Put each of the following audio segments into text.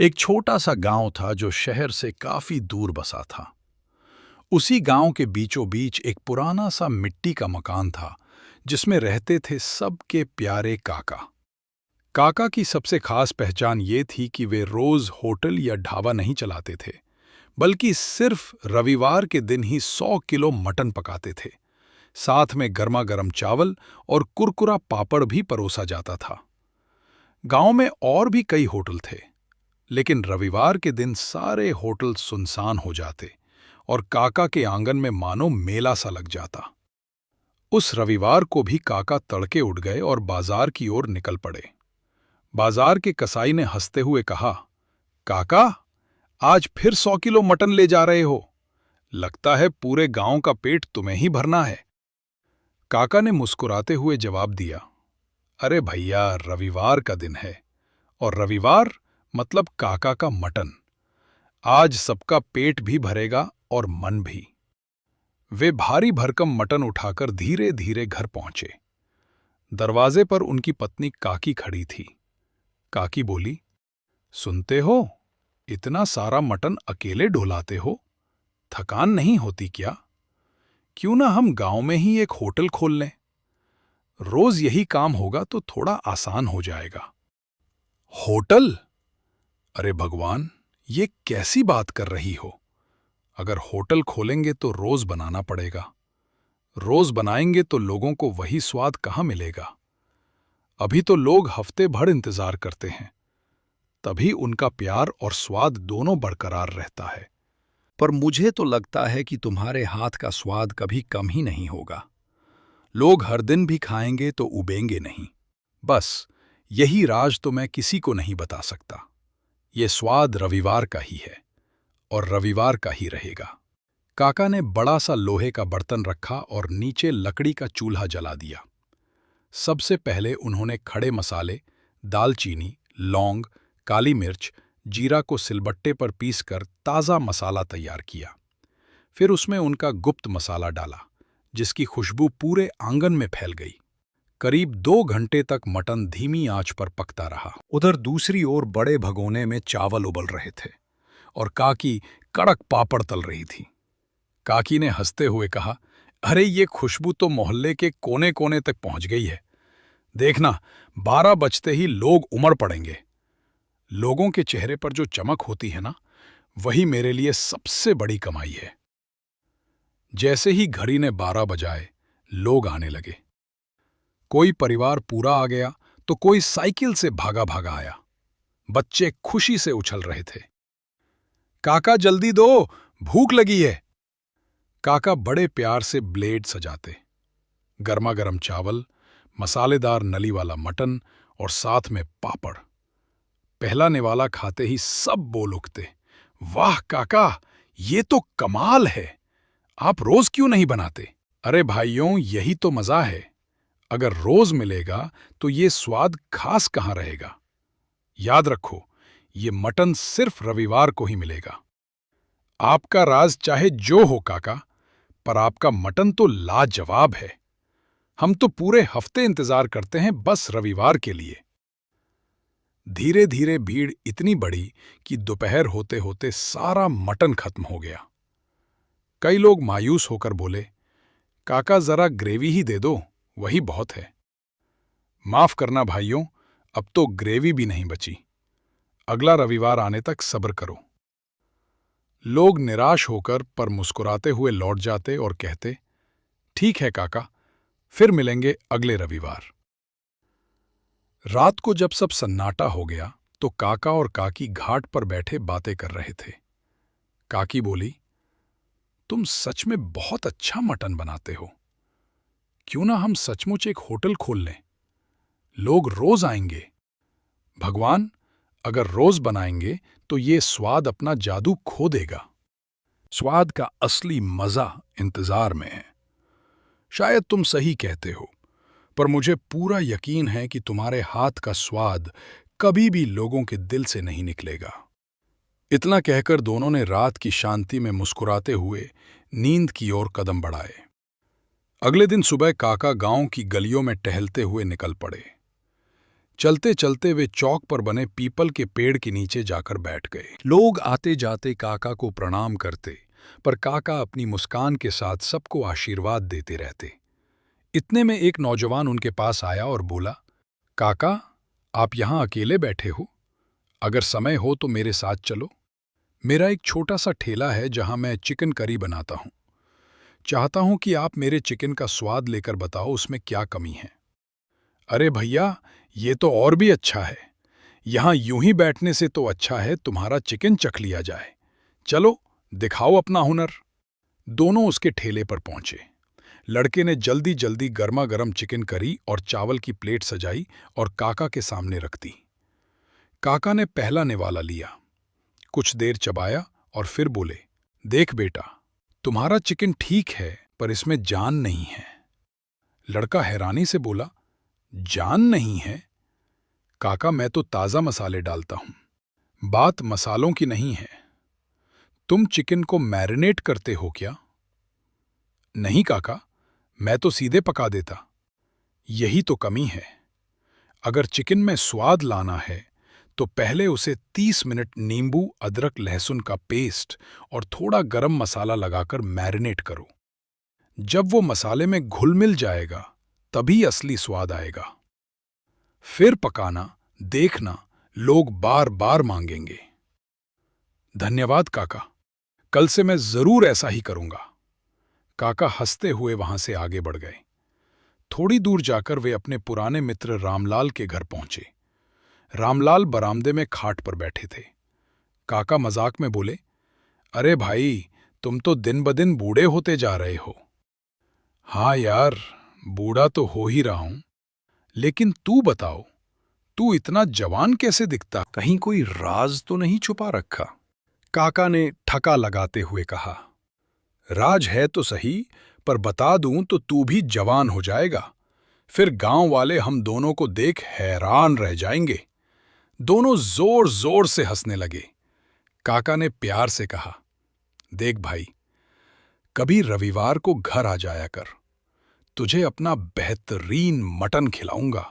एक छोटा सा गांव था जो शहर से काफी दूर बसा था। उसी गांव के बीचों बीच एक पुराना सा मिट्टी का मकान था जिसमें रहते थे सबके प्यारे काका। काका की सबसे खास पहचान ये थी कि वे रोज होटल या ढाबा नहीं चलाते थे, बल्कि सिर्फ रविवार के दिन ही 100 किलो मटन पकाते थे। साथ में गर्मा गर्म चावल और कुरकुरा पापड़ भी परोसा जाता था। गांव में और भी कई होटल थे, लेकिन रविवार के दिन सारे होटल सुनसान हो जाते और काका के आंगन में मानो मेला सा लग जाता। उस रविवार को भी काका तड़के उठ गए और बाजार की ओर निकल पड़े। बाजार के कसाई ने हंसते हुए कहा, काका, आज फिर 100 किलो मटन ले जा रहे हो। लगता है पूरे गांव का पेट तुम्हें ही भरना है। काका ने मुस्कुराते हुए जवाब दिया, अरे भैया, रविवार का दिन है और रविवार मतलब काका का मटन। आज सबका पेट भी भरेगा और मन भी। वे भारी भरकम मटन उठाकर धीरे धीरे घर पहुंचे। दरवाजे पर उनकी पत्नी काकी खड़ी थी। काकी बोली, सुनते हो, इतना सारा मटन अकेले ढोलाते हो, थकान नहीं होती क्या? क्यों ना हम गांव में ही एक होटल खोल लें। रोज यही काम होगा तो थोड़ा आसान हो जाएगा। होटल? अरे भगवान, ये कैसी बात कर रही हो? अगर होटल खोलेंगे तो रोज बनाना पड़ेगा। रोज बनाएंगे तो लोगों को वही स्वाद कहाँ मिलेगा? अभी तो लोग हफ्ते भर इंतजार करते हैं, तभी उनका प्यार और स्वाद दोनों बरकरार रहता है। पर मुझे तो लगता है कि तुम्हारे हाथ का स्वाद कभी कम ही नहीं होगा। लोग हर दिन भी खाएंगे तो उबेंगे नहीं। बस यही राज तो मैं किसी को नहीं बता सकता। ये स्वाद रविवार का ही है और रविवार का ही रहेगा। काका ने बड़ा सा लोहे का बर्तन रखा और नीचे लकड़ी का चूल्हा जला दिया। सबसे पहले उन्होंने खड़े मसाले, दालचीनी, लौंग, काली मिर्च, जीरा को सिलबट्टे पर पीसकर ताज़ा मसाला तैयार किया। फिर उसमें उनका गुप्त मसाला डाला, जिसकी खुशबू पूरे आंगन में फैल गई। करीब 2 घंटे तक मटन धीमी आंच पर पकता रहा। उधर दूसरी ओर बड़े भगोने में चावल उबल रहे थे और काकी कड़क पापड़ तल रही थी। काकी ने हंसते हुए कहा, अरे ये खुशबू तो मोहल्ले के कोने कोने तक पहुंच गई है। देखना, 12 बजते ही लोग उमड़ पड़ेंगे। लोगों के चेहरे पर जो चमक होती है ना, वही मेरे लिए सबसे बड़ी कमाई है। जैसे ही घड़ी ने 12 बजाए, लोग आने लगे। कोई परिवार पूरा आ गया तो कोई साइकिल से भागा भागा आया। बच्चे खुशी से उछल रहे थे। काका जल्दी दो, भूख लगी है। काका बड़े प्यार से ब्लेड सजाते। गर्मा गर्म चावल, मसालेदार नली वाला मटन और साथ में पापड़। पहला निवाला खाते ही सब बोल उठते, वाह काका, ये तो कमाल है। आप रोज क्यों नहीं बनाते? अरे भाइयों, यही तो मजा है। अगर रोज मिलेगा तो ये स्वाद खास कहाँ रहेगा। याद रखो, ये मटन सिर्फ रविवार को ही मिलेगा। आपका राज चाहे जो हो काका, पर आपका मटन तो लाजवाब है। हम तो पूरे हफ्ते इंतजार करते हैं बस रविवार के लिए। धीरे धीरे भीड़ इतनी बढ़ी कि दोपहर होते होते सारा मटन खत्म हो गया। कई लोग मायूस होकर बोले, काका जरा ग्रेवी ही दे दो, वही बहुत है। माफ करना भाइयों, अब तो ग्रेवी भी नहीं बची। अगला रविवार आने तक सब्र करो। लोग निराश होकर पर मुस्कुराते हुए लौट जाते और कहते, ठीक है काका, फिर मिलेंगे अगले रविवार। रात को जब सब सन्नाटा हो गया तो काका और काकी घाट पर बैठे बातें कर रहे थे। काकी बोली, तुम सच में बहुत अच्छा मटन बनाते हो। क्यों ना हम सचमुच एक होटल खोल लें? लोग रोज आएंगे। भगवान, अगर रोज बनाएंगे तो ये स्वाद अपना जादू खो देगा। स्वाद का असली मजा इंतजार में है। शायद तुम सही कहते हो, पर मुझे पूरा यकीन है कि तुम्हारे हाथ का स्वाद कभी भी लोगों के दिल से नहीं निकलेगा। इतना कहकर दोनों ने रात की शांति में मुस्कुराते हुए नींद की ओर कदम बढ़ाए। अगले दिन सुबह काका गांव की गलियों में टहलते हुए निकल पड़े। चलते चलते वे चौक पर बने पीपल के पेड़ के नीचे जाकर बैठ गए। लोग आते जाते काका को प्रणाम करते, पर काका अपनी मुस्कान के साथ सबको आशीर्वाद देते रहते। इतने में एक नौजवान उनके पास आया और बोला, काका, आप यहाँ अकेले बैठे हो? अगर समय हो तो मेरे साथ चलो। मेरा एक छोटा सा ठेला है जहाँ मैं चिकन करी बनाता हूँ। चाहता हूँ कि आप मेरे चिकन का स्वाद लेकर बताओ उसमें क्या कमी है। अरे भैया, ये तो और भी अच्छा है। यहाँ यूं ही बैठने से तो अच्छा है तुम्हारा चिकन चख लिया जाए। चलो, दिखाओ अपना हुनर। दोनों उसके ठेले पर पहुंचे। लड़के ने जल्दी जल्दी गर्मा गर्म चिकन करी और चावल की प्लेट सजाई और काका के सामने रख दी। काका ने पहला निवाला लिया, कुछ देर चबाया और फिर बोले, देख बेटा, तुम्हारा चिकन ठीक है पर इसमें जान नहीं है। लड़का हैरानी से बोला, जान नहीं है? काका, मैं तो ताज़ा मसाले डालता हूं। बात मसालों की नहीं है। तुम चिकन को मैरिनेट करते हो क्या? नहीं काका, मैं तो सीधे पका देता। यही तो कमी है। अगर चिकन में स्वाद लाना है तो पहले उसे 30 मिनट नींबू, अदरक, लहसुन का पेस्ट और थोड़ा गरम मसाला लगाकर मैरिनेट करो। जब वो मसाले में घुल मिल जाएगा तभी असली स्वाद आएगा। फिर पकाना, देखना, लोग बार बार मांगेंगे। धन्यवाद काका, कल से मैं जरूर ऐसा ही करूंगा। काका हंसते हुए वहां से आगे बढ़ गए। थोड़ी दूर जाकर वे अपने पुराने मित्र रामलाल के घर पहुंचे। रामलाल बरामदे में खाट पर बैठे थे। काका मजाक में बोले, अरे भाई, तुम तो दिन ब दिन बूढ़े होते जा रहे हो। हाँ यार, बूढ़ा तो हो ही रहा हूं, लेकिन तू बताओ, तू इतना जवान कैसे दिखता? कहीं कोई राज तो नहीं छुपा रखा? काका ने ठका लगाते हुए कहा, राज है तो सही, पर बता दूं तो तू भी जवान हो जाएगा। फिर गांव वाले हम दोनों को देख हैरान रह जाएंगे। दोनों जोर जोर से हंसने लगे। काका ने प्यार से कहा, देख भाई, कभी रविवार को घर आ जाया कर, तुझे अपना बेहतरीन मटन खिलाऊंगा।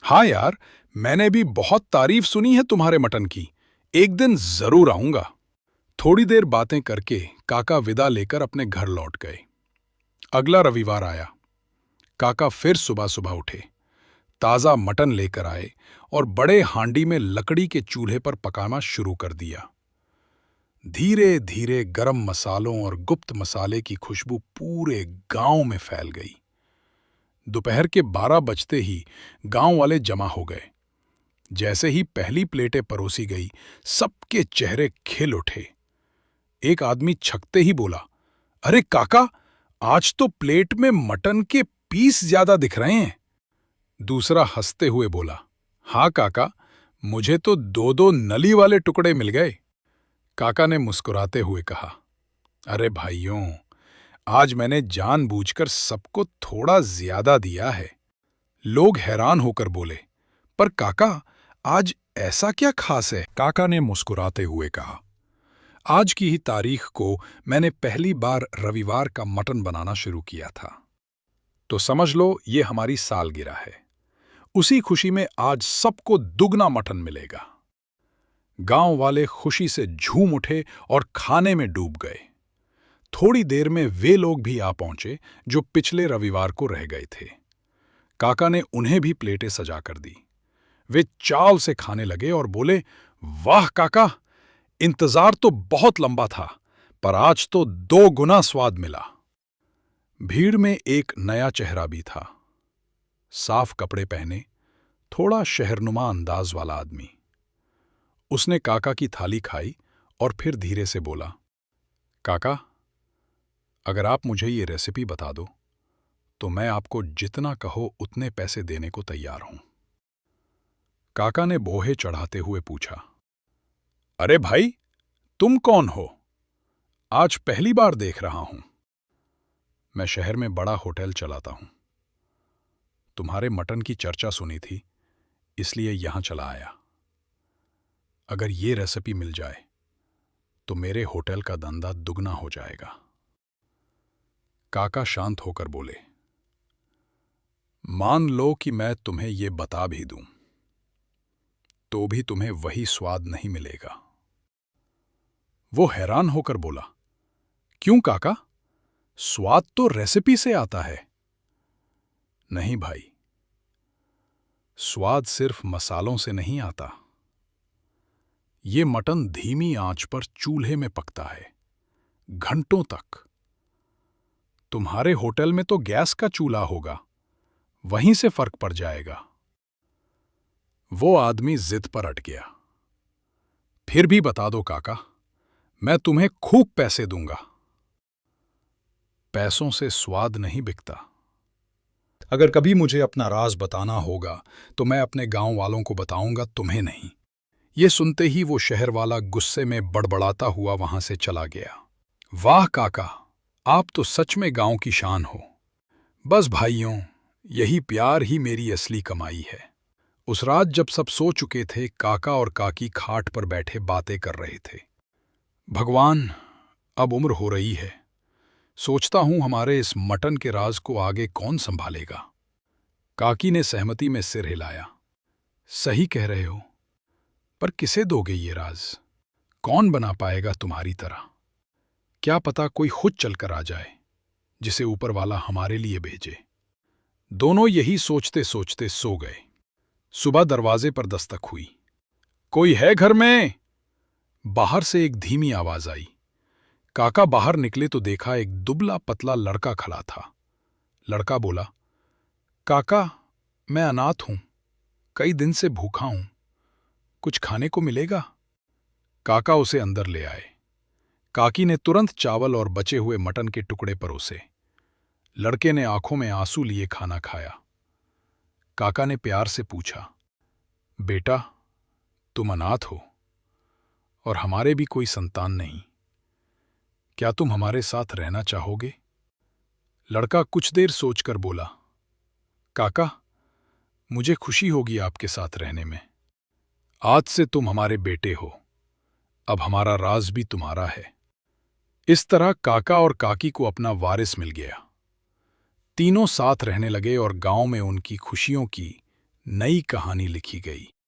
हाँ यार, मैंने भी बहुत तारीफ सुनी है तुम्हारे मटन की, एक दिन जरूर आऊंगा। थोड़ी देर बातें करके काका विदा लेकर अपने घर लौट गए। अगला रविवार आया। काका फिर सुबह सुबह उठे, ताजा मटन लेकर आए और बड़े हांडी में लकड़ी के चूल्हे पर पकाना शुरू कर दिया। धीरे धीरे गरम मसालों और गुप्त मसाले की खुशबू पूरे गांव में फैल गई। दोपहर के 12 बजते ही गांव वाले जमा हो गए। जैसे ही पहली प्लेटें परोसी गई, सबके चेहरे खिल उठे। एक आदमी छकते ही बोला, अरे काका, आज तो प्लेट में मटन के पीस ज्यादा दिख रहे हैं। दूसरा हंसते हुए बोला, हाँ काका, मुझे तो 2-2 नली वाले टुकड़े मिल गए। काका ने मुस्कुराते हुए कहा, अरे भाइयों, आज मैंने जानबूझकर सबको थोड़ा ज्यादा दिया है। लोग हैरान होकर बोले, पर काका, आज ऐसा क्या खास है? काका ने मुस्कुराते हुए कहा, आज की ही तारीख को मैंने पहली बार रविवार का मटन बनाना शुरू किया था, तो समझ लो ये हमारी सालगिरह है। उसी खुशी में आज सबको दुगना मटन मिलेगा। गांव वाले खुशी से झूम उठे और खाने में डूब गए। थोड़ी देर में वे लोग भी आ पहुंचे जो पिछले रविवार को रह गए थे। काका ने उन्हें भी प्लेटें सजा कर दी। वे चाव से खाने लगे और बोले, वाह काका, इंतजार तो बहुत लंबा था, पर आज तो 2 गुना स्वाद मिला। भीड़ में एक नया चेहरा भी था, साफ कपड़े पहने, थोड़ा शहरनुमा अंदाज वाला आदमी। उसने काका की थाली खाई और फिर धीरे से बोला, काका, अगर आप मुझे ये रेसिपी बता दो तो मैं आपको जितना कहो उतने पैसे देने को तैयार हूं। काका ने बोहे चढ़ाते हुए पूछा, अरे भाई, तुम कौन हो? आज पहली बार देख रहा हूं। मैं शहर में बड़ा होटल चलाता हूं। तुम्हारे मटन की चर्चा सुनी थी, इसलिए यहां चला आया। अगर ये रेसिपी मिल जाए तो मेरे होटल का धंधा दुगना हो जाएगा। काका शांत होकर बोले, मान लो कि मैं तुम्हें ये बता भी दूं, तो भी तुम्हें वही स्वाद नहीं मिलेगा। वो हैरान होकर बोला, क्यों काका? स्वाद तो रेसिपी से आता है। नहीं भाई, स्वाद सिर्फ मसालों से नहीं आता। ये मटन धीमी आंच पर चूल्हे में पकता है, घंटों तक। तुम्हारे होटल में तो गैस का चूल्हा होगा, वहीं से फर्क पड़ जाएगा। वो आदमी जिद पर अट गया। फिर भी बता दो काका, मैं तुम्हें खूब पैसे दूंगा। पैसों से स्वाद नहीं बिकता। अगर कभी मुझे अपना राज बताना होगा तो मैं अपने गांव वालों को बताऊंगा, तुम्हें नहीं। ये सुनते ही वो शहर वाला गुस्से में बड़बड़ाता हुआ वहां से चला गया। वाह काका, आप तो सच में गांव की शान हो। बस भाइयों, यही प्यार ही मेरी असली कमाई है। उस रात जब सब सो चुके थे, काका और काकी खाट पर बैठे बातें कर रहे थे। भगवान, अब उम्र हो रही है, सोचता हूं हमारे इस मटन के राज को आगे कौन संभालेगा। काकी ने सहमति में सिर हिलाया। सही कह रहे हो, पर किसे दोगे ये राज? कौन बना पाएगा तुम्हारी तरह? क्या पता कोई खुद चलकर आ जाए, जिसे ऊपर वाला हमारे लिए भेजे। दोनों यही सोचते सोचते सो गए। सुबह दरवाजे पर दस्तक हुई। कोई है घर में? बाहर से एक धीमी आवाज आई। काका बाहर निकले तो देखा एक दुबला पतला लड़का खड़ा था। लड़का बोला, काका, मैं अनाथ हूं, कई दिन से भूखा हूं, कुछ खाने को मिलेगा? काका उसे अंदर ले आए। काकी ने तुरंत चावल और बचे हुए मटन के टुकड़े परोसे। लड़के ने आंखों में आंसू लिए खाना खाया। काका ने प्यार से पूछा, बेटा, तुम अनाथ हो और हमारे भी कोई संतान नहीं, क्या तुम हमारे साथ रहना चाहोगे? लड़का कुछ देर सोचकर बोला, काका, मुझे खुशी होगी आपके साथ रहने में। आज से तुम हमारे बेटे हो, अब हमारा राज भी तुम्हारा है। इस तरह काका और काकी को अपना वारिस मिल गया। तीनों साथ रहने लगे और गांव में उनकी खुशियों की नई कहानी लिखी गई।